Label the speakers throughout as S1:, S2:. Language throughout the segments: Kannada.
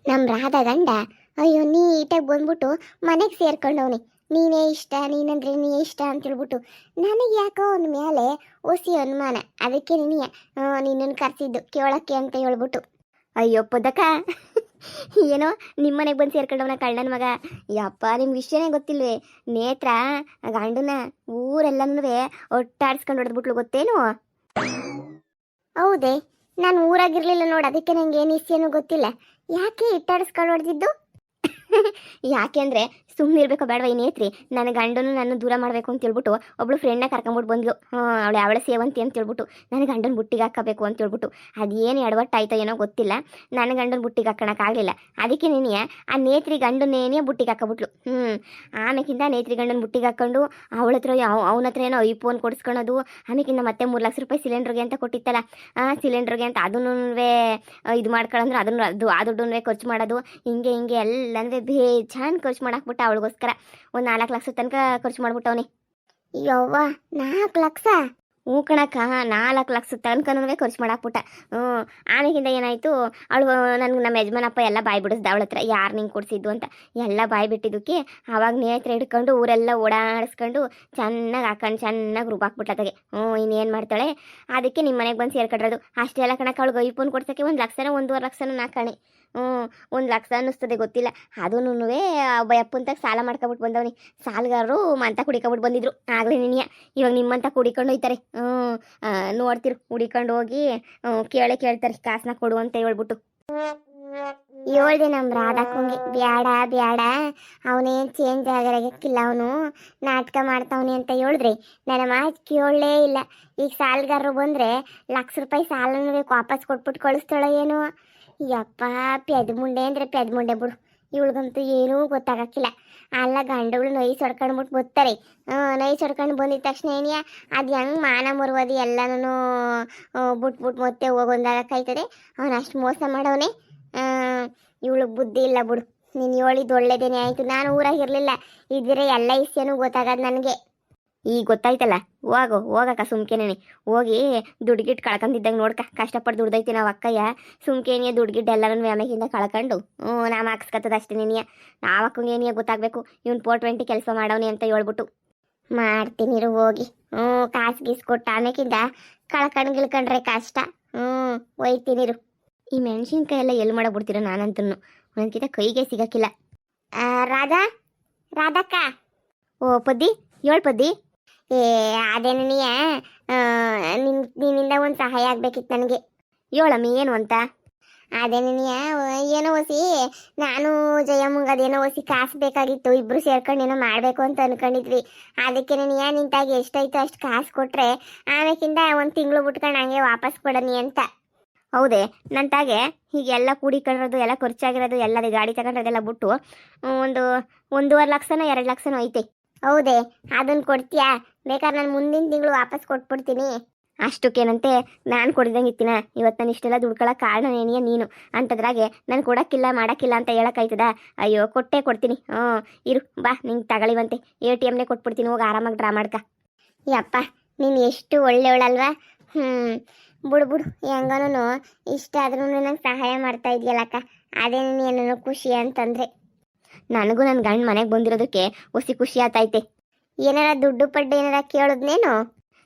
S1: ನಮ್ಮ ರಾಧ ಗಂಡ ಅಯ್ಯೋ ನೀಟಾಗಿ ಬಂದ್ಬಿಟ್ಟು ಮನೆಗೆ ಸೇರ್ಕೊಂಡವನಿ. ನೀನೇ ಇಷ್ಟ, ನೀನಂದ್ರೆ ನೀ ಇಷ್ಟ ಅಂತ ಹೇಳ್ಬಿಟ್ಟು ನನಗೆ ಯಾಕೋ ಅವನ ಮೇಲೆ ಒಸಿ ಅನುಮಾನ. ಅದಕ್ಕೆ ನಿನ್ನನ್ನು ಕರ್ಸಿದ್ದು ಕೇಳಕ್ಕೆ ಅಂತ ಹೇಳ್ಬಿಟ್ಟು. ಅಯ್ಯೋ ಪದಕ ಏನೋ ನಿಮ್ಮನೆಗೆ ಬಂದು ಸೇರ್ಕೊಂಡವನ ಕಳ್ಳನ ಮಗ. ಯಪ್ಪ ನಿಮ್ಗೆ ವಿಷಯನೇ ಗೊತ್ತಿಲ್ವೇ? ನೇತ್ರ ಗಂಡನ ಊರೆಲ್ಲನೂ ಒಟ್ಟಾಡ್ಸ್ಕೊಂಡು ಹೊಡೆದ್ಬಿಟ್ಲು ಗೊತ್ತೇನು? ಹೌದೇ, ನಾನು ಊರಾಗಿರ್ಲಿಲ್ಲ ನೋಡು, ಅದಕ್ಕೆ ನಂಗೆ ಏನು ವಿಷಯನೂ ಗೊತ್ತಿಲ್ಲ. ಯಾಕೆ ಇಟ್ಟಾಡಿಸ್ಕೊಂಡು ಹೊಡೆದಿದ್ದು? ಯಾಕೆ ಅಂದರೆ ಸುಮ್ಮನೆ ಇರಬೇಕು ಬೇಡವ ಈ ನೇತ್ರಿ. ನನ್ನ ಗಂಡನು ನನ್ನ ದೂರ ಮಾಡಬೇಕು ಅಂತ ಹೇಳ್ಬಿಟ್ಟು ಒಬ್ಳು ಫ್ರೆಂಡ್ನ ಕರ್ಕೊಂಬಿಟ್ಟು ಬಂದ್ಲು. ಅವಳ ಸೇವಂತಿ ಅಂತ ಹೇಳ್ಬಿಟ್ಟು ನನ್ನ ಗಂಡನ ಬುಟ್ಟಿಗೆ ಹಾಕಬೇಕು ಅಂತ ಹೇಳ್ಬಿಟ್ಟು ಅದೇನು ಎಡವಟ್ಟಾಯ್ತೋ ಏನೋ ಗೊತ್ತಿಲ್ಲ. ನನ್ನ ಗಂಡನ ಬುಟ್ಟಿಗೆ ಹಾಕೋಣಕ್ಕಾಗಲಿಲ್ಲ. ಅದಕ್ಕೆ ನೀನೇ ಆ ನೇತ್ರಿ ಗಂಡನೇನೇ ಬುಟ್ಟಿಗೆ ಹಾಕೋಬಿಟ್ಲು. ಆಮೇಕಿಂತ ನೇತ್ರಿ ಗಂಡನ ಬುಟ್ಟಿಗೆ ಹಾಕ್ಕೊಂಡು ಅವಳ ಹತ್ರ ಅವನ ಹತ್ರ ಏನೋ ಐಫೋನ್ ಕೊಡಿಸ್ಕೊಳೋದು. ಆಮೇಕಿಂತ ಮತ್ತೆ 3 ಲಕ್ಷ ರೂಪಾಯಿ ಸಿಲಿಂಡ್ರಿಗೆ ಅಂತ ಕೊಟ್ಟಿತ್ತಲ್ಲ, ಸಿಲಿಂಡ್ರಿಗೆ ಅಂತ ಅದನ್ನೂ ಇದು ಮಾಡ್ಕೊಳ್ಳಂದ್ರೆ ಆ ದುಡ್ಡನ್ನೇ ಖರ್ಚು ಮಾಡೋದು. ಹಿಂಗೆ ಎಲ್ಲನೂ ಬೇಜಾನ್ ಖರ್ಚು ಮಾಡಾಕ್ಬಿಟ್ಟ ಅವಳಿಗೋಸ್ಕರ. ಒಂದು 4 ಲಕ್ಷ ತನಕ ಖರ್ಚು ಮಾಡ್ಬಿಟ್ಟವನಿ. ಯವ್ವ, 4 ಲಕ್ಷ? ಹ್ಞೂ ಕಣಕ್ಕ, 4 ಲಕ್ಷ ತನಕನೂ ಖರ್ಚು ಮಾಡಾಕ್ಬಿಟ್ಟ. ಆಮೇಲಿಂದ ಏನಾಯಿತು, ಅವಳು ನಮ್ಮ ಯಜಮಾನಪ್ಪ ಎಲ್ಲ ಬಾಯಿ ಬಿಡಿಸ್ದ ಅವಳ ಹತ್ರ, ಯಾರು ನಿಂಗೆ ಕೊಡಿಸಿದ್ದು ಅಂತ ಎಲ್ಲ ಬಾಯಿ ಬಿಟ್ಟಿದ್ದಕ್ಕೆ. ಆವಾಗ ನೇತ್ರ ಹಿಡ್ಕೊಂಡು ಊರೆಲ್ಲ ಓಡಾಡಿಸ್ಕೊಂಡು ಚೆನ್ನಾಗಿ ರುಬ್ಬಾಕ್ಬಿಟ್ಲತ್ತಾಗೆ. ಇನ್ನೇನು ಮಾಡ್ತಾಳೆ, ಅದಕ್ಕೆ ನಿಮ್ಮ ಮನೆಗೆ ಬಂದು ಸೇರ್ಕೊಂಡ್ರದು. ಅಷ್ಟೆಲ್ಲ ಕಣಕ್ಕೆ ಅವಳಿಗೆ ಐಫೋನ್ ಕೊಡ್ಸೋಕ್ಕೆ 1 ಲಕ್ಷನ 1.5 ಲಕ್ಷನೂ ನಾಲ್ಕಣೆ. 1 ಲಕ್ಷ ಅನ್ನಿಸ್ತದೆ ಗೊತ್ತಿಲ್ಲ. ಅದೂ ಒಬ್ಬ ಅಪ್ಪಂತಾಗ ಸಾಲ ಮಾಡ್ಕೊಬಿಟ್ಟು ಬಂದವನಿ. ಸಾಲಗಾರರು ಮಂತ ಕುಡಿಕೊಬಿಟ್ಟು ಬಂದಿದ್ರು ಆಗಲೇ ನಿನ್ನೆ. ಇವಾಗ ನಿಮ್ಮಂತ ಕುಡಿಕೊಂಡು ಹೋಯ್ತಾರೆ. ನೋಡ್ತಿರು, ಹುಡಿಕೊಂಡು ಹೋಗಿ ಕೇಳ್ತಾರೆ ಕಾಸನ್ನ ಕೊಡು ಅಂತ ಹೇಳ್ಬಿಟ್ಟು. ಹೇಳ್ದೆ ನಮ್ಮ ರಾಧಕ್ಕಂಗೆ, ಬ್ಯಾಡ ಅವನೇನು ಚೇಂಜ್ ಆಗಿರಕ್ಕಿಲ್ಲ, ಅವನು ನಾಟಕ ಮಾಡ್ತಾವನಿ ಅಂತ ಹೇಳಿದ್ರಿ. ನನ್ನ ಮಾತು ಕೇಳಲೇ ಇಲ್ಲ. ಈಗ ಸಾಲಗಾರರು ಬಂದರೆ ಲಕ್ಷ ರೂಪಾಯಿ ಸಾಲನೂ ವಾಪಸ್ ಕೊಟ್ಬಿಟ್ಟು ಕಳಿಸ್ತಾಳೋ ಏನೋ. ಯಪ್ಪ, ಪೆದ್ಮುಂಡೆ ಅಂದರೆ ಪೆದ್ಮುಂಡೆ ಬಿಡು. ಇವಳಿಗಂತೂ ಏನೂ ಗೊತ್ತಾಗಕ್ಕಿಲ್ಲ. ಅಲ್ಲ ಗಂಡುಗಳು ನೈಸ್ ಹೊಡ್ಕೊಂಡ್ಬಿಟ್ಟು ಬರ್ತಾರೆ. ನೈಸ್ ಹೊಡ್ಕೊಂಡು ಬಂದಿದ ತಕ್ಷಣ ಏನಿಯಾ ಅದು ಹೆಂಗೆ ಮಾನ ಮರುವದಿ ಎಲ್ಲನೂ ಬಿಟ್ಬಿಟ್ಟು ಮತ್ತೆ ಹೋಗೊಂದಾಗಕ್ಕಾಯ್ತದೆ. ಅವನು ಅಷ್ಟು ಮೋಸ ಮಾಡವನೇ. ಇವಳಿಗೆ ಬುದ್ಧಿ ಇಲ್ಲ ಬಿಡು. ನೀನು ಹೇಳಿದ್ದು ಒಳ್ಳೇದೇನೆ ಆಯಿತು. ನಾನು ಊರಾಗಿರಲಿಲ್ಲ, ಇದ್ರೆ ಎಲ್ಲ ವಿಷಯನೂ ಗೊತ್ತಾಗದು ನನಗೆ. ಈಗ ಗೊತ್ತಾಯ್ತಲ್ಲ, ಹೋಗಕ್ಕ ಸುಮ್ಕೆನೇನೆ. ಹೋಗಿ ದುಡ್ಗಿಟ್ಟು ಕಳ್ಕೊಂಡಿದ್ದಾಗ ನೋಡ್ಕ, ಕಷ್ಟಪಟ್ಟು ದುಡ್ದೈತಿ ನಾವು ಅಕ್ಕಯ್ಯ. ಸುಮ್ಕೇನಿಯ ದುಡ್ಗಿಟ್ಟು ಎಲ್ಲರನ್ನು ಆಮೇಕಿಂದ ಕಳ್ಕೊಂಡು ನಾವು ಹಾಕ್ಸ್ಕತ್ತದ ಅಷ್ಟೇ ನೀನಿಯ. ನಾವು ಅಕ್ಕಂಗೇನಿಯ ಗೊತ್ತಾಗಬೇಕು, ಇವ್ನು 420 ಕೆಲಸ ಮಾಡವನಿ ಅಂತ ಹೇಳ್ಬಿಟ್ಟು. ಮಾಡ್ತೀನಿರು ಹೋಗಿ. ಕಾಸು ಗೀಸು ಕೊಟ್ಟು ಆಮೇಕಿಂದ ಗಿಳ್ಕೊಂಡ್ರೆ ಕಷ್ಟ. ಒಯ್ತೀನಿರು. ಈ ಮೆಣಸಿನ್ಕಾಯಿ ಎಲ್ಲ ಎಲ್ಲಿ ಮಾಡಬಿಡ್ತೀರ ನಾನಂತೂ ಒಂದಕ್ಕಿಂತ ಕೈಗೆ ಸಿಗಕ್ಕಿಲ್ಲ. ರಾಧಕ್ಕ. ಓ ಪದ್ದಿ, ಪದ್ದಿ. ಅದೇನು ನಿನ್ನಿಂದ ಒಂದು ಸಹಾಯ ಆಗ್ಬೇಕಿತ್ತು ನನಗೆ. ಹೇಳಮ್ಮಿ, ಏನು ಅಂತ? ಅದೇನು ಏನೋ ಹೊಸಿ, ನಾನು ಜಯಮ್ಮಂಗೆ ಅದೇನೋ ಹೊಸಿ ಕಾಸು ಬೇಕಾಗಿತ್ತು. ಇಬ್ರು ಸೇರ್ಕೊಂಡು ಏನೋ ಮಾಡಬೇಕು ಅಂತ ಅನ್ಕೊಂಡಿದ್ವಿ. ಅದಕ್ಕೆ ನಿಂತಾಗ ಎಷ್ಟಾಯ್ತು ಅಷ್ಟು ಕಾಸು ಕೊಟ್ಟರೆ ಆಮೇಕಿಂದ 1 ತಿಂಗಳು ಬಿಟ್ಕೊಂಡು ಹಂಗೆ ವಾಪಸ್ ಕೊಡನಿ ಅಂತ. ಹೌದೇ, ನನ್ನ ತಾಗೆ ಹೀಗೆಲ್ಲ ಕೂಡಿಕೊಂಡಿರೋದು ಎಲ್ಲ ಖರ್ಚಾಗಿರೋದು ಎಲ್ಲ ಗಾಡಿ ತಗೊಂಡ್ರದೆಲ್ಲ ಬಿಟ್ಟು ಒಂದು 1.5 ಲಕ್ಷನೋ 2 ಲಕ್ಷನೋ ಐತೆ. ಹೌದೇ, ಅದನ್ನು ಕೊಡ್ತೀಯಾ? ಬೇಕಾದ್ರೆ ನಾನು ಮುಂದಿನ ತಿಂಗಳು ವಾಪಸ್ ಕೊಟ್ಬಿಡ್ತೀನಿ. ಅಷ್ಟಕ್ಕೇನಂತೆ, ನಾನು ಕೊಡ್ದಂಗೆ ಇರ್ತೀನ? ಇವತ್ತು ನಾನು ಇಷ್ಟೆಲ್ಲ ದುಡ್ಕೊಳ್ಳೋ ಕಾರಣ ಏನಿಯ ನೀನು ಅಂತದ್ರಾಗೆ ನಾನು ಕೊಡೋಕ್ಕಿಲ್ಲ ಮಾಡೋಕ್ಕಿಲ್ಲ ಅಂತ ಹೇಳೋಕ್ಕಾಯ್ತದ? ಅಯ್ಯೋ, ಕೊಟ್ಟೇ ಕೊಡ್ತೀನಿ. ಇರು ಬಾ, ನಿಂಗೆ ತಗೊಳ್ಳಿವಂತೆ ATMನೇ ಕೊಟ್ಬಿಡ್ತೀನಿ. ಹೋಗಿ ಆರಾಮಾಗಿ ಡ್ರಾ ಮಾಡ್ಕ. ಯಪ್ಪ, ನೀನು ಎಷ್ಟು ಒಳ್ಳೆಯವಳಲ್ವಾ. ಬಿಡು ಹೆಂಗನೂ ಇಷ್ಟ ಆದ್ರೂ ನಂಗೆ ಸಹಾಯ ಮಾಡ್ತಾ ಇದೆಯಲ್ಲಕ್ಕ, ಅದೇನು ಏನೋ ಖುಷಿ ಅಂತಂದರೆ. ನನಗೂ ನನ್ನ ಗಂಡ ಮನೆಗೆ ಬಂದಿರೋದಕ್ಕೆ ಹೊಸಿ ಖುಷಿ ಆತೈತೆ. ಏನಾರ ದುಡ್ಡು ಪಡ್ಡು ಏನಾರ ಕೇಳಿದ್ನೇನು?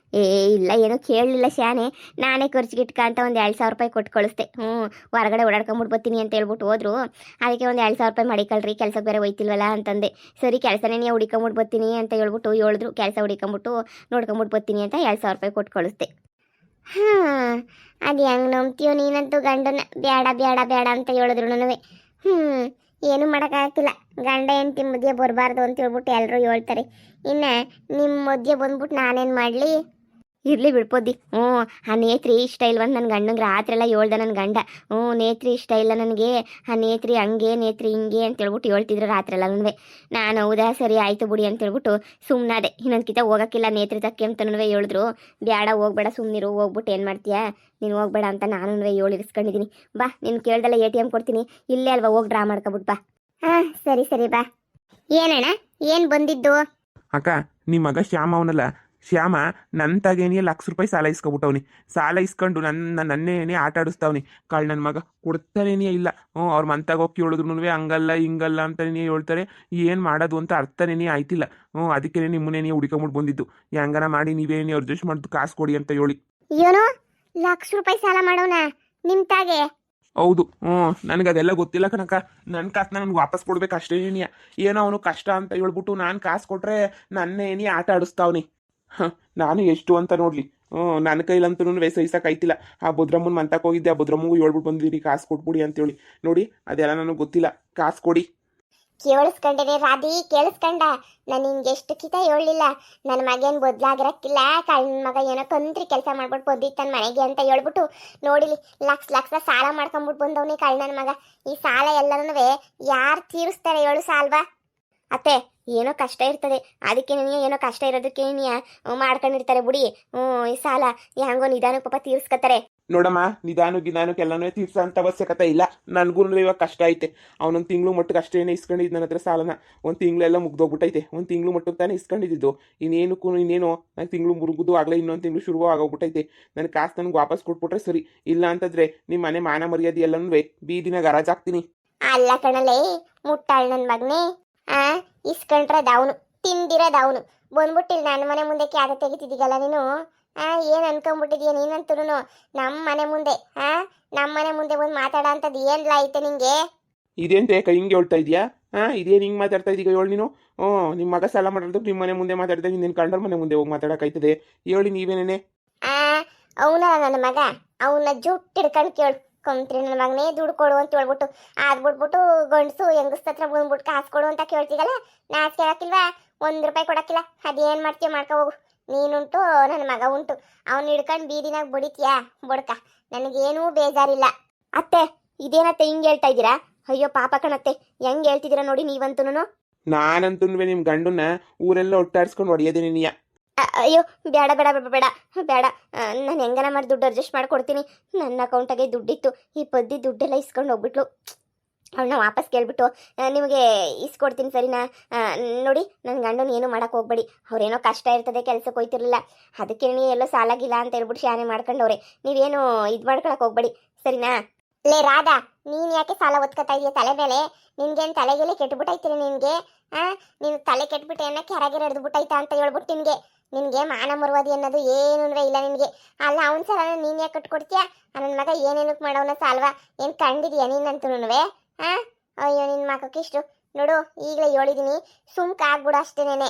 S1: ಇಲ್ಲ, ಏನೂ ಕೇಳಲಿಲ್ಲ ಶಾನೆ. ನಾನೇ ಖರ್ಚಿಗಿಟ್ಕ ಅಂತ ಒಂದು 2,000 ರೂಪಾಯಿ ಕೊಟ್ಟು ಕಳಿಸ್ದೆ. ಹೊರಗಡೆ ಓಡಾಡ್ಕೊಂಬಿಟ್ಟು ಬರ್ತೀನಿ ಅಂತ ಹೇಳ್ಬಿಟ್ಟು ಹೋದ್ರು. ಅದಕ್ಕೆ ಒಂದು 2,000 ರೂಪಾಯಿ ಮಾಡಿಕಳ್ರಿ, ಕೆಲಸಕ್ಕೆ ಬೇರೆ ಹೋಯ್ತಿಲ್ವಲ್ಲ ಅಂತಂದೆ. ಸರಿ, ಕೆಲಸನೇ ನೀವು ಹುಡ್ಕೊಂಬಿಟ್ಟು ಬರ್ತೀನಿ ಅಂತ ಹೇಳ್ಬಿಟ್ಟು ಹೇಳಿದ್ರು. ಕೆಲಸ ಹುಡ್ಕೊಂಬಿಟ್ಟು ನೋಡ್ಕೊಂಬಿಟ್ಟು ಬರ್ತೀನಿ ಅಂತ 2,000 ರೂಪಾಯಿ ಕೊಟ್ಟು ಕಳಿಸ್ದೆ. ಅದು ಹೆಂಗೆ ನಂಬ್ತೀಯೋ ನೀನಂತೂ ಗಂಡನ. ಬೇಡ ಅಂತ ಹೇಳಿದ್ರು. ಏನು ಮಾಡೋಕ್ಕಾಗ್ತಿಲ್ಲ. ಗಂಡ ಹೆಂಡತಿ ಮಧ್ಯೆ ಬರಬಾರ್ದು ಅಂತ ಹೇಳ್ಬಿಟ್ಟು ಎಲ್ಲರೂ ಹೇಳ್ತಾರೆ. ಇನ್ನು ನಿಮ್ಮ ಮಧ್ಯೆ ಬಂದ್ಬಿಟ್ಟು ನಾನೇನು ಮಾಡಲಿ? ಇರಲಿ ಬಿಡ್ಪೋದಿ. ಆ ನೇತ್ರಿ ಇಷ್ಟ ಇಲ್ವಂತ ನನ್ನ ಗಂಡಂಗೆ ರಾತ್ರಿ ಎಲ್ಲ ಹೇಳ್ದ ನನ್ನ ಗಂಡ. ನೇತ್ರಿ ಇಷ್ಟ ಇಲ್ಲ ನನಗೆ, ಆ ನೇತ್ರಿ ಹಂಗೆ ನೇತ್ರಿ ಹಿಂಗೆ ಅಂತ ಹೇಳ್ಬಿಟ್ಟು ಹೇಳ್ತಿದ್ರು ರಾತ್ರಿ ಎಲ್ಲ. ನಾನು ಹೌದಾ, ಸರಿ ಆಯಿತು ಬಿಡಿ ಅಂತ ಹೇಳ್ಬಿಟ್ಟು ಸುಮ್ಮನಾದೆ. ಇನ್ನೊಂದ್ಕಿತ ಹೋಗೋಕ್ಕಿಲ್ಲ ನೇತ್ರಿ ತಕ್ಕೆ ಅಂತನೂ ಹೇಳಿದ್ರು. ಬೇಡ, ಹೋಗ್ಬೇಡ, ಸುಮ್ಮನಿರು, ಹೋಗ್ಬಿಟ್ಟು ಏನು ಮಾಡ್ತೀಯಾ ನೀನು, ಹೋಗ್ಬೇಡ ಅಂತ ನಾನು ಹೇಳಿಸ್ಕೊಂಡಿದ್ದೀನಿ. ಬಾ, ನೀನು ಕೇಳ್ದಲ್ಲ ATM ಕೊಡ್ತೀನಿ, ಇಲ್ಲೇ ಅಲ್ವಾ, ಹೋಗಿ ಡ್ರಾ ಮಾಡ್ಕೊಬಿಟ್ಟು ಬಾ. ಸರಿ ಬಾ. ಏನಣ್ಣ, ಏನು ಬಂದಿದ್ದು?
S2: ಅಕ್ಕ, ನಿಮ್ಮ ಮಗ ಶ್ಯಾಮ ಅವನಲ್ಲ, ಶ್ಯಾಮ ನನ್ನ ತಗೇನಿ ₹1,00,000 ಸಾಲ ಇಸ್ಕೊಬಿಟ್ಟವ್ನಿ. ಸಾಲ ಇಸ್ಕೊಂಡು ನನ್ನೇನೇ ಆಟ ಆಡಿಸ್ತಾವ್ನಿ. ನನ್ನ ಮಗ ಕೊಡ್ತಾನೇನೇ ಇಲ್ಲ. ಅವ್ರ ಮಂತಾಗ ಹೋಗಿ ಕೇಳಿದ್ರು ಹಂಗಲ್ಲ ಹಿಂಗಲ್ಲ ಅಂತನೇ ಹೇಳ್ತಾರೆ. ಏನು ಮಾಡೋದು ಅಂತ ಅರ್ಥನೇನೇ ಆಯ್ತಿಲ್ಲ. ಅದಕ್ಕೆ ನಿಮ್ಮನ್ನೇನೇ ಹುಡ್ಕೊಂಬಿಟ್ಟು ಬಂದಿದ್ದು. ಹೆಂಗನ ಮಾಡಿ ನೀವೇನೇ ಅಡ್ಜಸ್ಟ್ ಮಾಡಿದ್ದು ಕಾಸು ಕೊಡಿ ಅಂತ ಹೇಳಿ.
S1: ಏನೋ ₹1,00,000 ಸಾಲ ಮಾಡೋಣ ನಿಮ್ ತಾಗೆ?
S2: ಹೌದು. ನನಗೆ ಅದೆಲ್ಲ ಗೊತ್ತಿಲ್ಲ ಕಣಕ್ಕ. ನನ್ನ ಕಾಸನ್ನ ನನಗೆ ವಾಪಸ್ ಕೊಡ್ಬೇಕು ಅಷ್ಟೇನಿಯ. ಏನೋ ಅವನು ಕಷ್ಟ ಅಂತ ಹೇಳ್ಬಿಟ್ಟು ನಾನು ಕಾಸು ಕೊಟ್ರೆ ನನ್ನೇನೇ ಆಟ ಆಡಿಸ್ತಾವ್ನಿ. ನಾನು ಎಷ್ಟು ಅಂತ ನೋಡ್ಲಿ. ನನ್ನ ಕೈಲಂತೂ ಸಹಿಸಕ್ಕಾಯ್ತಿಲ್ಲ. ಆ ಭದ್ರಮ್ಮನ ಮಂತಕ್ಕೆ ಹೋಗಿದ್ದೆ. ಆ ಭದ್ರಮ್ಮಗೂ ಹೇಳ್ಬಿಟ್ಟು ಬಂದಿದ್ದೀನಿ ಕಾಸು ಕೊಟ್ಬಿಡಿ ಅಂತೇಳಿ. ನೋಡಿ ಅದೆಲ್ಲ ನನಗೆ ಗೊತ್ತಿಲ್ಲ. ಕಾಸು ಕೊಡಿ.
S1: ಕೇಳಿಸ್ಕೊಂಡೇನೆ ರಾಧಿ, ಕೇಳಿಸ್ಕೊಂಡ. ನಾನು ನಿನ್ಗೆ ಎಷ್ಟು ಕಿತ ಹೇಳಲಿಲ್ಲ. ನನ್ನ ಮಗೇನು ಬದಲಾಗಿರಕ್ಕಿಲ್ಲ. ನನ್ನ ಮಗ ಏನೋ ಕಂತ್ರಿ ಕೆಲಸ ಮಾಡ್ಬಿಟ್ಟು ಬಂದಿತ್ತು ನನ್ನ ಮನೆಗೆ ಅಂತ ಹೇಳ್ಬಿಟ್ಟು ನೋಡಿಲಿ ಲಕ್ಷ ಸಾಲ ಮಾಡ್ಕೊಂಬಿಟ್ಟು ಬಂದವನಿ ನನ್ನ ಮಗ. ಈ ಸಾಲ ಎಲ್ಲನೂ ಯಾರು ತೀರಿಸ್ತಾರೆ ಹೇಳು ಸಾಲ್ವಾ? ಅತ್ತೆ ಏನೋ ಕಷ್ಟ ಇರ್ತದೆ, ಅದಕ್ಕೆ ಏನೋ ಕಷ್ಟ ಇರೋದಕ್ಕೆ ಮಾಡ್ಕೊಂಡಿರ್ತಾರೆ ಬಿಡಿ. ಈ ಸಾಲ ಹೆಂಗೋ ನಿಧಾನಕ್ಕೆ ಪಾಪ ತೀರ್ಸ್ಕತ್ತಾರೆ.
S2: ನೋಡಮ್ಮ, ನಿಧಾನಕ್ಕೆ ಎಲ್ಲನೂ ತೀರ್ಸೋ ಅಂತ ಅವಶ್ಯಕತೆ ಇಲ್ಲ. ನನಗೂ ಇವಾಗ ಕಷ್ಟ ಐತೆ. ಅವನೊಂದು ತಿಂಗಳು ಮಟ್ಟಕ್ಕೆ ಅಷ್ಟೇನೆ ಇಸ್ಕೊಂಡಿದ್ದು ನನ್ನ ಹತ್ರ ಸಾಲನ. ಒಂದು ತಿಂಗಳೆಲ್ಲ ಮುಗ್ದೋಗ್ಬಿಟ್ಟೈತೆ. ಒಂದು ತಿಂಗಳು ಮಟ್ಟಕ್ಕೆ ತಾನೇ ಇಸ್ಕೊಂಡಿದ್ದು. ಇನ್ನೇನು ನಾನು ತಿಂಗಳು ಮುರುಗುದು ಆಗಲೇ ಇನ್ನೊಂದು ತಿಂಗಳು ಶುರು ಆಗೋಗ್ಬಿಟ್ಟೈತೆ. ನನ್ನ ಕಾಸು ನನಗೆ ವಾಪಸ್ ಕೊಟ್ಬಿಟ್ರೆ ಸರಿ. ಇಲ್ಲ ಅಂತಂದ್ರೆ ನಿಮ್ಮ ಮನೆ ಮಾನ ಮರ್ಯಾದೆ ಎಲ್ಲನೂ ಬೀದಿನ ಗರಾಜಾಗ್ತೀನಿ.
S1: ಅಲ್ಲ ಕಣಲೇ ಮುಟ್ಟಾಳ್ ನನ್ನ ಮಗನೇ. ಇಸ್ಕೊಂಡ್ರದ ಅವನು, ತಿಂದಿರೋದು ಅವನು. ಬಂದ್ಬಿಟ್ಟಿಲ್ಲ ನನ್ನ ಮನೆ ಮುಂದೆ ಕ್ಯಾದ ತೆಗಿತಿದ್ದೀಗಲ್ಲ ನೀನು. ಏನ್ ಅನ್ಕೊಂಡ್ಬಿಟ್ಟಿದ್ಯಾ ನೀನಂತೂ ನಮ್ಮ ಮನೆ ಮುಂದೆ? ನಮ್ಮ ಮನೆ ಮುಂದೆ ಬಂದು ಮಾತಾಡ ಅಂತದ್ದು ಏನ್ಲ ಐತೆ ನಿಂಗೆ?
S2: ಇದೇನ್ ಕೈ ಹಿಂಗೆ ಹೇಳ್ತಾ ಇದೆಯಾ? ಇದೇನು ಹಿಂಗೆ ಮಾತಾಡ್ತಾ ಇದೀಗ ಹೇಳಿ ನೀನು? ನಿಮ್ಮ ಮಗ ಸಾಲ ಮಾಡೋದು ನಿಮ್ಮ ಮನೆ ಮುಂದೆ ಮಾತಾಡ್ತಾ ನಿನ್ನ ಕಂಡರ ಮನೆ ಮುಂದೆ ಹೋಗಿ ಮಾತಾಡೋಕ್ಕಾಯ್ತದೆ? ಹೇಳಿ ನೀವೇನೇನೆ.
S1: ಅವನಲ್ಲ ನನ್ನ ಮಗ, ಅವನ ಜುಟ್ಟಿಡ್ಕೊಂಡು ಕೇಳ್ಕೊಂತ್ರಿ ನನ್ನ ಮಗನೇ ದುಡ್ಡು ಕೊಡು ಅಂತ ಹೇಳ್ಬಿಟ್ಟು ಬಿಟ್ಬಿಟ್ಟು ಗಂಡಸು ಹೆಂಗಸ್ತ್ರ ಬಂದ್ಬಿಟ್ಟು ಕಾಸು ಕೊಡು ಅಂತ ಕೇಳ್ತಿಗಲ್ಲ. ನಾಚಿಕೆ ಹಾಕಿಲ್ವಾ? ₹1 ಕೊಡಕ್ಕಿಲ್ಲ. ಅದೇನ್ ಮಾಡ್ತೀಯ ಮಾಡ್ಕೊ ಹೋಗು. ನೀನುಂಟು ನನ್ನ ಮಗ ಉಂಟು. ಅವ್ನು ಹಿಡ್ಕೊಂಡು ಬೀದಿನಾಗ ಬಡಿತೀಯಾ ಬಡ್ಕ. ನನಗೇನೂ ಬೇಜಾರಿಲ್ಲ. ಅತ್ತೆ ಇದೇನತ್ತೆ ಹಿಂಗೆ ಹೇಳ್ತಾ ಇದ್ದೀರಾ? ಅಯ್ಯೋ ಪಾಪ ಕಣತ್ತೆ, ಹೆಂಗೆ ಹೇಳ್ತಿದ್ದೀರಾ ನೋಡಿ ನೀವಂತೂ.
S2: ನಾನಂತೂ ನಿಮ್ಮ ಗಂಡನ್ನ ಊರೆಲ್ಲ ಒಟ್ಟಾಡ್ಸ್ಕೊಂಡು ಹೊಡೆಯೋದೇನೆ ನೀಯ.
S1: ಅಯ್ಯೋ ಬೇಡ ಬೇಡ ಬೇಡ ಬೇಡ. ನಾನು ಹೆಂಗನ ಮಾಡಿ ದುಡ್ಡು ಅಡ್ಜಸ್ಟ್ ಮಾಡಿಕೊಡ್ತೀನಿ. ನನ್ನ ಅಕೌಂಟಾಗೆ ದುಡ್ಡಿತ್ತು. ಈ ಪದ್ದಿ ದುಡ್ಡೆಲ್ಲ ಇಸ್ಕೊಂಡು ಹೋಗ್ಬಿಟ್ಲು. ಅವಳನ್ನ ವಾಪಸ್ ಕೇಳ್ಬಿಟ್ಟು ನಿಮಗೆ ಇಸ್ಕೊಡ್ತೀನಿ ಸರಿನಾ? ನೋಡಿ ನನ್ನ ಗಂಡನ ಏನು ಮಾಡೋಕೆ ಹೋಗ್ಬೇಡಿ. ಅವ್ರೇನೋ ಕಷ್ಟ ಇರ್ತದೆ, ಕೆಲ್ಸಕ್ಕೆ ಹೋಯ್ತಿರ್ಲಿಲ್ಲ. ಅದಕ್ಕೆ ಎಲ್ಲೋ ಸಾಲಾಗಿಲ್ಲ ಅಂತ ಹೇಳ್ಬಿಟ್ಟು ಶಾನೆ ಮಾಡ್ಕೊಂಡವ್ರೆ. ನೀವೇನು ಇದು ಮಾಡ್ಕೊಳಕ್ಕೆ ಹೋಗ್ಬೇಡಿ ಸರಿನಾ? ಲೇ ರಾಧಾ, ನೀನು ಯಾಕೆ ಸಾಲ ಒತ್ಕೊತಾ ಇದೆಯಾ ತಲೆ ಮೇಲೆ? ನಿನ್ಗೇನು ತಲೆಗೆಲೆ ಕೆಟ್ಬಿಟ್ಟೈತಿರಿ ನಿನಗೆ? ನೀನು ತಲೆ ಕೆಟ್ಬಿಟ್ಟು ಏನೋ ಕೆರಗೆ ಹಿಡಿದ್ಬಿಟ್ಟೈತಾ ಅಂತ ಹೇಳ್ಬಿಟ್ಟು ನಿನಗೆ ಮಾನ ಮರುವಾದಿ ಅನ್ನೋದು ಏನೂ ಇಲ್ಲ ನಿನಗೆ. ಅಲ್ಲ ಅವನ ಸಾಲ ನೀನು ಯಾಕೆ ಕಟ್ಕೊಡ್ತೀಯಾ? ನನ್ನ ಮಗ ಏನೇನಕ್ಕೆ ಮಾಡೋನ ಸಾಲ್ವಾ? ಏನು ಕಂಡಿದೀಯಾ ನೀನಂತೂ? ಅಯ್ಯೋ ನಿನ್ನ ಮಗಕ್ಕಿಷ್ಟು ನೋಡು. ಈಗಲೇ ಹೇಳಿದೀನಿ, ಸುಮ್ಕ ಆಗ್ಬಿಡು ಅಷ್ಟೇನೇನೆ.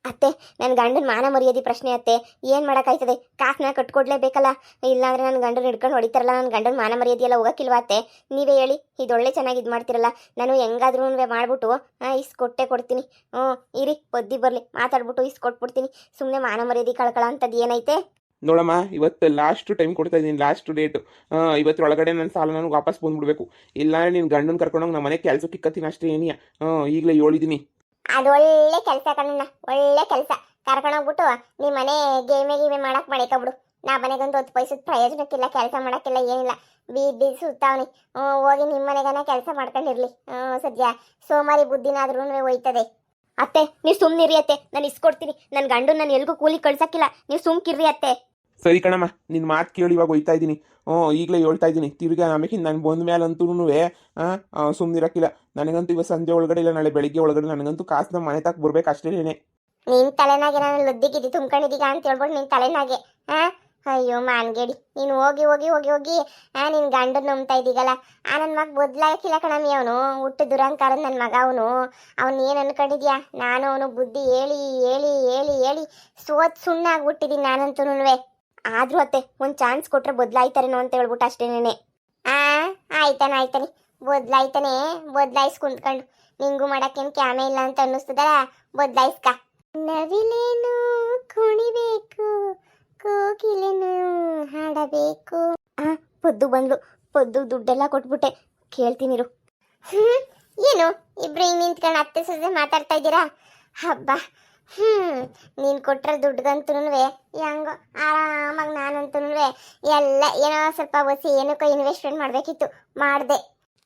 S1: ಅತ್ತೆ ನನ್ನ ಗಂಡನ ಮಾನ ಮರ್ಯಾದೆ ಪ್ರಶ್ನೆ ಅತ್ತೆ. ಏನು ಮಾಡೋಕ್ಕಾಯ್ತದೆ? ಕಾಸನ್ನ ಕಟ್ಕೊಡ್ಲೇಬೇಕಲ್ಲ. ಇಲ್ಲಾಂದ್ರೆ ನನ್ನ ಗಂಡನ ಹಿಡ್ಕೊಂಡು ಹೊಡಿತಾರಲ್ಲ. ನನ್ನ ಗಂಡನ ಮಾನ ಮರ್ಯಾದೆ ಎಲ್ಲ ಹೋಗಕ್ಕಿಲ್ವಾ ಅತ್ತೆ? ನೀವೇ ಹೇಳಿ. ಇದೊಳ್ಳೆ ಚೆನ್ನಾಗಿ ಇದು ಮಾಡ್ತಿರಲ್ಲ. ನಾನು ಹೆಂಗಾದ್ರೂ ಮಾಡ್ಬಿಟ್ಟು ಇಸ್ಕೊಟ್ಟೆ ಕೊಡ್ತೀನಿ. ಇರಿ ಬದ್ದಿ ಬರಲಿ ಮಾತಾಡ್ಬಿಟ್ಟು ಇಸ್ಕೊಟ್ಬಿಡ್ತೀನಿ. ಸುಮ್ಮನೆ ಮಾನ ಮರ್ಯಾದೆ ಕಳ್ಕೊಳ್ಳೋ ಅಂಥದ್ದು ಏನೈತೆ?
S2: ನೋಡಮ್ಮ, ಇವತ್ತು ಲಾಸ್ಟ್ ಟೈಮ್ ಕೊಡ್ತಾ ಇದ್ದೀನಿ, ಲಾಸ್ಟ್ ಡೇಟು. ಇವತ್ತರೊಳಗಡೆ ನನ್ನ ಸಾಲ ನನಗೆ ವಾಪಸ್ ಬಂದ್ಬಿಡ್ಬೇಕು. ಇಲ್ಲಾಂದ್ರೆ ನಿನ್ನ ಗಂಡನ ಕರ್ಕೊಂಡೋಗಿ ನಮ್ಮ ಮನೆ ಕೆಲಸಕ್ಕೆ ಇಕ್ಕತ್ತೀನಿ ಅಷ್ಟೇ ಏನಿಯ. ಈಗಲೇ ಹೇಳಿದ್ದೀನಿ.
S1: ಅದೊಳ್ಳೆ ಕೆಲಸ ಕಣ್ಣ, ಒಳ್ಳೆ ಕೆಲಸ. ಕರ್ಕೊಂಡೋಗ್ಬಿಟ್ಟು ನಿಮ್ಮ ಮನೆ ಗೇಮೆ ಮಾಡಕ್ ಮಾಡಿಕೊಬಿಡು. ನಾ ಮನೆಗೊಂದು 10 ಪೈಸದ ಪ್ರಯೋಜನಕ್ಕಿಲ್ಲ, ಕೆಲಸ ಮಾಡೋಕ್ಕಿಲ್ಲ, ಏನಿಲ್ಲ. ಬೀದಿ ಸುತ್ತಾವನಿ. ಹೋಗಿ ನಿಮ್ಮ ಮನೆಗನ ಕೆಲಸ ಮಾಡ್ಕೊಂಡಿರ್ಲಿ. ಸದ್ಯ ಸೋಮಾರಿ ಬುದ್ಧಿನಾದ್ರೂ ಹೋಯ್ತದೆ. ಅತ್ತೆ ನೀವು ಸುಮ್ಮನಿರಿ ಅತ್ತೆ, ನಾನು ಇಸ್ಕೊಡ್ತೀನಿ. ನನ್ನ ಗಂಡು ನಾನು ಎಲ್ಗೂ ಕೂಲಿ ಕಳ್ಸಕ್ಕಿಲ್ಲ. ನೀವು ಸುಮ್ಕಿರ್ರಿ ಅತ್ತೆ.
S2: ಸರಿ ಕಣಮ್ಮ, ನಿನ್ನ ಮಾತು ಕೇಳಿ ಇವಾಗ ಹೋಯ್ತಾ ಇದ್ದೀನಿ. ಈಗಲೇ ಹೇಳ್ತಾ ಇದ್ದೀನಿ. ತಿರ್ಗಾ ಆಮೇಲೆ ನಾನು ಬಂದ ಮೇಲೆ ಅಂತೂ ಸುಮ್ಮನಿರಕ್ಕಿಲ್ಲ. ನನಗಂತೂ ಇವಾಗ ಸಂಜೆ ಒಳಗಡೆ ಇಲ್ಲ ನಾಳೆ ಬೆಳಿಗ್ಗೆ ಒಳಗಡೆ ನನಗಂತೂ ಕಾಸನ್ನ ಮನೆ ತಕ್ಕ ಬರ್ಬೇಕು ಅಷ್ಟೇನೆ.
S1: ನಿನ್ ತಲೆನಾಗೆ ನಾನು ಲುದ್ದಿಗಿದ್ದಿ ತುಂಬ್ಕೊಂಡಿದ್ದೀಗ ಅಂತ ಹೇಳ್ಬಿಟ್ಟು ನಿನ್ ತಲೆನಾಗೆ. ಅಯ್ಯೋ ಮಾನ್ಗೇಡಿ, ನೀನು ಹೋಗಿ ಹೋಗಿ ಹೋಗಿ ಹೋಗಿ ನಿನ್ ಗಂಡನ ನಂಬ್ತಾ ಇದ್ದೀಗಲ್ಲ. ನನ್ನ ಮಗ ಬದಲಾಗಿಲ್ಲ ಕಣಮ್ಮಿ. ಅವನು ಹುಟ್ಟು ದುರಂಕಾರದ ನನ್ನ ಮಗ. ಅವನು ಏನು ಅನ್ಕೊಂಡಿದ್ಯಾ? ನಾನು ಅವನು ಬುದ್ಧಿ ಹೇಳಿ ಹೇಳಿ ಹೇಳಿ ಹೇಳಿ ಸುಣ್ಣ ಆಗ್ಬಿಟ್ಟಿದ್ದೀನಿ ನಾನಂತೂ. ಆದ್ರೂ ಅತ್ತೆ ಒಂದು ಚಾನ್ಸ್ ಕೊಟ್ರೆ ಬದಲಾಯ್ತಾರೇನೋ ಅಂತ ಹೇಳ್ಬಿಟ್ಟು ಅಷ್ಟೇನೆ. ಆಯ್ತಾನೆ ಬದಲಾಯಿಸ್ ಕುಂತ್ಕೊಂಡು. ನಿಂಗೂ ಮಾಡಕ್ಕೇನು ಕ್ಯಾಮೆ ಇಲ್ಲ ಅಂತ ಅನ್ನಿಸ್ತದಲ್ಲ, ಬದಲಾಯಿಸ್ಕ. ನವಿಲೇನು ಕುಣಿಬೇಕು, ಕೋಗಿಲೆನು ಹಾಡಬೇಕು. ಪೊದ್ದು ಬಂದ್ಲು. ಪೊದ್ದು ದುಡ್ಡೆಲ್ಲ ಕೊಟ್ಬಿಟ್ಟೆ. ಕೇಳ್ತೀನಿರು. ಏನು ಇಬ್ರು ಹಿಂಗೆ ನಿಂತ್ಕೊಂಡು ಅತ್ತೆ ಸೊಸೆ ಮಾತಾಡ್ತಾ ಇದ್ದೀರಾ? ಹಬ್ಬ. ನೀನು ಕೊಟ್ಟರೆ ದುಡ್ಡುಗಂತೂ ಹೆಂಗೋ ಆರಾಮಾಗಿ ನಾನಂತೂ ಎಲ್ಲ ಏನೋ ಸ್ವಲ್ಪ ಹೊಸಿ ಏನಕ್ಕೋ ಇನ್ವೆಸ್ಟ್ಮೆಂಟ್ ಮಾಡಬೇಕಿತ್ತು, ಮಾಡಿದೆ.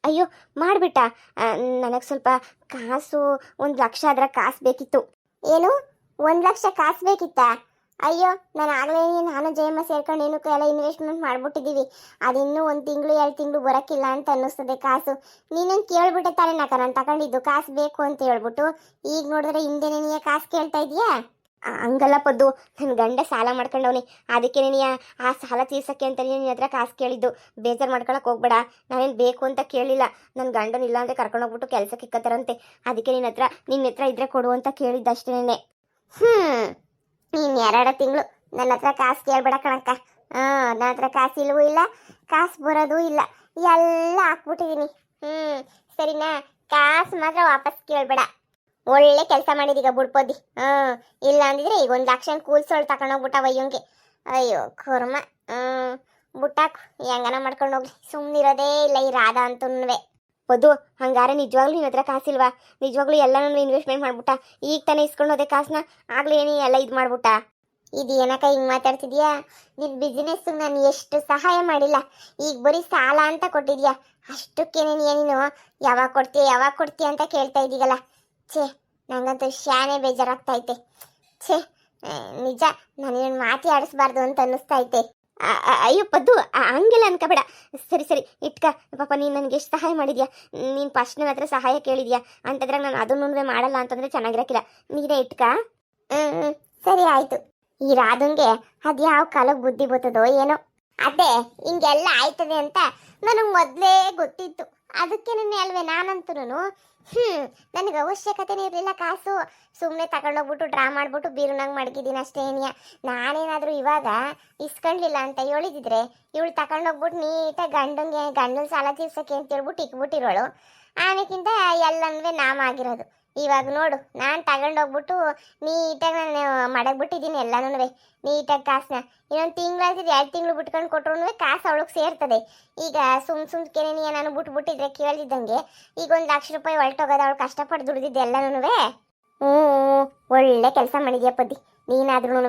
S1: ಅಯ್ಯೋ ಮಾಡಿಬಿಟ್ಟ. ನನಗೆ ಸ್ವಲ್ಪ ಕಾಸು 1 ಲಕ್ಷ ಆದ್ರೆ ಕಾಸು ಬೇಕಿತ್ತು. ಏನು 1 ಲಕ್ಷ ಕಾಸು ಬೇಕಿತ್ತಾ? ಅಯ್ಯೋ ನಾನು ಆಗಲೇ ನಾನು ಜಯಮ್ಮ ಸೇರ್ಕೊಂಡು ಏನಕ್ಕೆ ಎಲ್ಲ ಇನ್ವೆಸ್ಟ್ಮೆಂಟ್ ಮಾಡ್ಬಿಟ್ಟಿದ್ದೀವಿ ಅದಿನ್ನೂ 1 ತಿಂಗಳು 2 ತಿಂಗಳು ಬರೋಕ್ಕಿಲ್ಲ ಅಂತ ಅನ್ನಿಸ್ತದೆ ಕಾಸು. ನೀನು ಕೇಳ್ಬಿಟ್ಟೆ ತಾನೇ ನಾನು ತಗೊಂಡಿದ್ದು ಕಾಸು ಬೇಕು ಅಂತ ಹೇಳ್ಬಿಟ್ಟು. ಈಗ ನೋಡಿದ್ರೆ ಹಿಂದೆನೇ ನೀ ಕಾಸು ಕೇಳ್ತಾ ಇದೀಯಾ? ಹಂಗಲ್ಲ ಪದ್ದು, ನನ್ನ ಗಂಡ ಸಾಲ ಮಾಡ್ಕೊಂಡವನಿ, ಅದಕ್ಕೆ ನೀ ಆ ಸಾಲ ತೀರ್ಸಕ್ಕೆ ಅಂತ ನಿನ್ನ ಹತ್ರ ಕಾಸು ಕೇಳಿದ್ದು. ಬೇಜಾರು ಮಾಡ್ಕೊಳಕ್ಕೆ ಹೋಗ್ಬೇಡ, ನಾನೇನು ಬೇಕು ಅಂತ ಕೇಳಿಲ್ಲ. ನನ್ನ ಗಂಡನ ಇಲ್ಲ ಅಂದರೆ ಕರ್ಕೊಂಡೋಗ್ಬಿಟ್ಟು ಕೆಲಸಕ್ಕೆ ಇಕ್ಕತ್ತಾರಂತೆ, ಅದಕ್ಕೆ ನಿನ್ನ ಹತ್ರ ಇದ್ರೆ ಕೊಡು ಅಂತ ಕೇಳಿದ್ದಷ್ಟೇನೆ. ನೀನು 2 ತಿಂಗಳು ನನ್ನ ಹತ್ರ ಕಾಸು ಕೇಳ್ಬೇಡ ಕಣಕ್ಕ. ನನ್ನ ಹತ್ರ ಕಾಸು ಇಲ್ಲವೂ ಇಲ್ಲ, ಕಾಸು ಬರೋದೂ ಇಲ್ಲ, ಎಲ್ಲ ಹಾಕ್ಬಿಟ್ಟಿದ್ದೀನಿ. ಸರಿನಾ? ಕಾಸು ಮಾತ್ರ ವಾಪಸ್ ಕೇಳ್ಬೇಡ. ಒಳ್ಳೆ ಕೆಲಸ ಮಾಡಿದೀಗ ಬುಡ್ಪೋದಿ. ಇಲ್ಲ ಅಂದಿದ್ರೆ ಈಗ 1 ಲಕ್ಷ ಕೂಲ್ಸೋಳು ತಗೊಂಡೋಗ್ಬಿಟ್ಟ ವಯ್ಯಂಗೆ. ಅಯ್ಯೋ ಕರ್ಮ. ಬುಟ್ಟಾಕು, ಹೆಂಗನ ಮಾಡ್ಕೊಂಡು ಹೋಗ್ಲಿ, ಸುಮ್ಮನಿರೋದೇ ಇಲ್ಲ ಈ ರಾಧಾ ಅಂತೂ. ಪದು ಹಂಗಾರೆ ನಿಜವಾಗ್ಲೂ ನಿನ್ನ ಹತ್ರ ಕಾಸಿಲ್ವಾ? ನಿಜವಾಗ್ಲೂ ಎಲ್ಲನೂ ಇನ್ವೆಸ್ಟ್ಮೆಂಟ್ ಮಾಡ್ಬಿಟ್ಟ? ಈಗ ತಾನೇ ಇಸ್ಕೊಂಡು ಹೋದೆ ಕಾಸನ್ನ, ಆಗ್ಲೇ ಏನಿ ಎಲ್ಲ ಇದು ಮಾಡ್ಬಿಟ್ಟ? ಇದು ಏನಕ್ಕ ಹಿಂಗೆ ಮಾತಾಡ್ತಿದ್ಯಾ? ನಿನ್ನ ಬಿಸ್ನೆಸ್ ನಾನು ಎಷ್ಟು ಸಹಾಯ ಮಾಡಿಲ್ಲ, ಈಗ ಬರೀ ಸಾಲ ಅಂತ ಕೊಟ್ಟಿದ್ಯಾ. ಅಷ್ಟಕ್ಕೇನೆ ನೀನು ಯಾವಾಗ ಕೊಡ್ತೀಯ ಅಂತ ಕೇಳ್ತಾ ಇದ್ದೀಗಲ್ಲ. ಛೇ, ನಂಗಂತೂ ಶಾನೆ ಬೇಜಾರಾಗ್ತೈತೆ. ಛೇ, ನಿಜ ನಾನು ಮಾತಿ ಆಡಿಸ್ಬಾರ್ದು ಅಂತ ಅನ್ನಿಸ್ತೈತೆ. ಅಯ್ಯೋ ಪದ್ದು, ಹಂಗೆಲ್ಲ ಅನ್ಕೋಬೇಡ. ಸರಿ ಇಟ್ಕ ಪಾಪ, ನೀನು ನನಗೆ ಎಷ್ಟು ಸಹಾಯ ಮಾಡಿದ್ಯಾ. ನೀನು ಫಸ್ಟ್ ನನ್ನ ಹತ್ರ ಸಹಾಯ ಕೇಳಿದ್ಯಾ ಅಂತಂದ್ರೆ ನಾನು ಅದನ್ನೂ ಮಾಡಲ್ಲ ಅಂತಂದ್ರೆ ಚೆನ್ನಾಗಿರಕ್ಕಿಲ್ಲ. ನೀನೇ ಇಟ್ಕ. ಸರಿ ಆಯಿತು. ಈ ರಾಧಂಗೆ ಅದು ಯಾವ ಕಾಲಕ್ಕೆ ಬುದ್ಧಿ ಬರ್ತದೋ ಏನೋ. ಅದೇ ಹಿಂಗೆಲ್ಲ ಆಯ್ತದೆ ಅಂತ ನನಗೆ ಮೊದಲೇ ಗೊತ್ತಿತ್ತು. ಅದಕ್ಕೆ ಅಲ್ವೇ ನಾನಂತೂ ನನಗೆ ಅವಶ್ಯಕತೆನೇ ಇರಲಿಲ್ಲ ಕಾಸು. ಸುಮ್ಮನೆ ತಗೊಂಡೋಗ್ಬಿಟ್ಟು ಡ್ರಾ ಮಾಡಿಬಿಟ್ಟು ಬೀರುನಾಗ ಮಡಗಿದ್ದೀನಿ ಅಷ್ಟೇನಿಯ. ನಾನೇನಾದರೂ ಇವಾಗ ಇಸ್ಕೊಳ್ಳಿಲ್ಲ ಅಂತ ಹೇಳಿದಿದ್ರೆ ಇವಳು ತಗೊಂಡೋಗ್ಬಿಟ್ಟು ನೀಟಾಗಿ ಗಂಡನ ಸಾಲ ತೀರ್ಸೋಕ್ಕೆ ಅಂತ ಹೇಳ್ಬಿಟ್ಟು ಇಕ್ಬಿಟ್ಟಿರೋಳು. ಆಮೇಕಿಂತ ಎಲ್ಲನೂ ನಾಮಾಗಿರೋದು. ಇವಾಗ ನೋಡು, ನಾನು ತಗೊಂಡೋಗ್ಬಿಟ್ಟು ನೀಟಾಗಿ ನಾನು ಮಡಗ್ಬಿಟ್ಟಿದ್ದೀನಿ ಎಲ್ಲನೂ ನೀಟಾಗಿ ಕಾಸನ್ನ. ಇನ್ನೊಂದು ತಿಂಗಳಾಗ್ತಿದ್ದು 2 ತಿಂಗಳು ಬಿಟ್ಕೊಂಡು ಕೊಟ್ರು ಕಾಸು ಅವಳಿಗೆ ಸೇರ್ತದೆ. ಈಗ ಸುಮ್ಕೆನೆ ನಾನು ಬಿಟ್ಬಿಟ್ಟಿದ್ರೆ ಕೇಳಿದ್ದಂಗೆ ಈಗ 1 ಲಕ್ಷ ರೂಪಾಯಿ ಹೊರಟೋಗೋದು. ಅವಳು ಕಷ್ಟಪಟ್ಟು ದುಡಿದಿದ್ದು ಎಲ್ಲನೂ. ಒಳ್ಳೆ ಕೆಲಸ ಮಾಡಿದ್ಯಾ ಪದ್ದಿ. ನೀನಾದ್ರೂ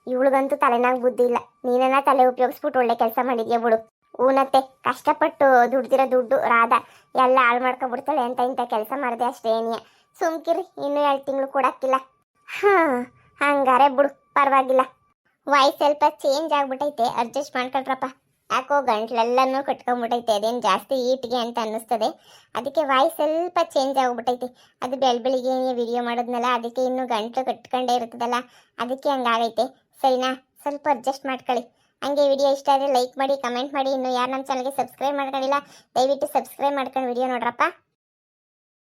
S1: ಇವಳಿಗಂತೂ ತಲೆನಾಗ ಬುದ್ಧಿ ಇಲ್ಲ. ನೀನನ್ನ ತಲೆ ಉಪಯೋಗಿಸ್ಬಿಟ್ಟು ಒಳ್ಳೆ ಕೆಲಸ ಮಾಡಿದ್ಯಾ ಬಿಡು. ಊನತ್ತೆ ಕಷ್ಟಪಟ್ಟು ದುಡ್ದಿರೋ ದುಡ್ಡು ರಾಧಾ ಎಲ್ಲ ಹಾಳು ಮಾಡ್ಕೊಬಿಡ್ತಾಳೆ ಅಂತ ಇಂಥ ಕೆಲಸ ಮಾಡಿದೆ ಅಷ್ಟೇನಿಯ. ಸುಮ್ಕಿರಿ, ಇನ್ನೂ 2 ತಿಂಗಳು ಕೊಡಕ್ಕಿಲ್ಲ. ಹಂಗಾರೆ ಬಿಡು, ಪರವಾಗಿಲ್ಲ. ವಾಯ್ಸ್ ಸ್ವಲ್ಪ ಚೇಂಜ್ ಆಗ್ಬಿಟ್ಟೈತೆ, ಅಡ್ಜಸ್ಟ್ ಮಾಡ್ಕೊಳ್ರಪ್ಪ. ಯಾಕೋ ಗಂಟ್ಲೆಲ್ಲನೂ ಕಟ್ಕೊಂಡ್ಬಿಟ್ಟೈತೆ, ಅದೇನು ಜಾಸ್ತಿ ಈಟ್ಗೆ ಅಂತ ಅನ್ನಿಸ್ತದೆ. ಅದಕ್ಕೆ ವಾಯ್ಸ್ ಸ್ವಲ್ಪ ಚೇಂಜ್ ಆಗ್ಬಿಟ್ಟೈತೆ. ಅದು ಬೆಳಿಗ್ಗೆ ವಿಡಿಯೋ ಮಾಡೋದ್ನಲ್ಲ, ಅದಕ್ಕೆ ಇನ್ನೂ ಗಂಟ್ಲು ಕಟ್ಕೊಂಡೇ ಇರ್ತದಲ್ಲ, ಅದಕ್ಕೆ ಹಂಗಾಗೈತೆ. ಸರಿನಾ? ಸ್ವಲ್ಪ ಅಡ್ಜಸ್ಟ್ ಮಾಡ್ಕೊಳ್ಳಿ. ಹಂಗೆ ವಿಡಿಯೋ ಇಷ್ಟ ಆದರೆ ಲೈಕ್ ಮಾಡಿ, ಕಮೆಂಟ್ ಮಾಡಿ. ಇನ್ನೂ ಯಾರು ನಮ್ಮ ಚಾನಲ್ಗೆ ಸಬ್ಸ್ಕ್ರೈಬ್ ಮಾಡ್ಕೊಂಡಿಲ್ಲ ದಯವಿಟ್ಟು ಸಬ್ಸ್ಕ್ರೈಬ್ ಮಾಡ್ಕೊಂಡು ವಿಡಿಯೋ ನೋಡ್ರಪ್ಪ.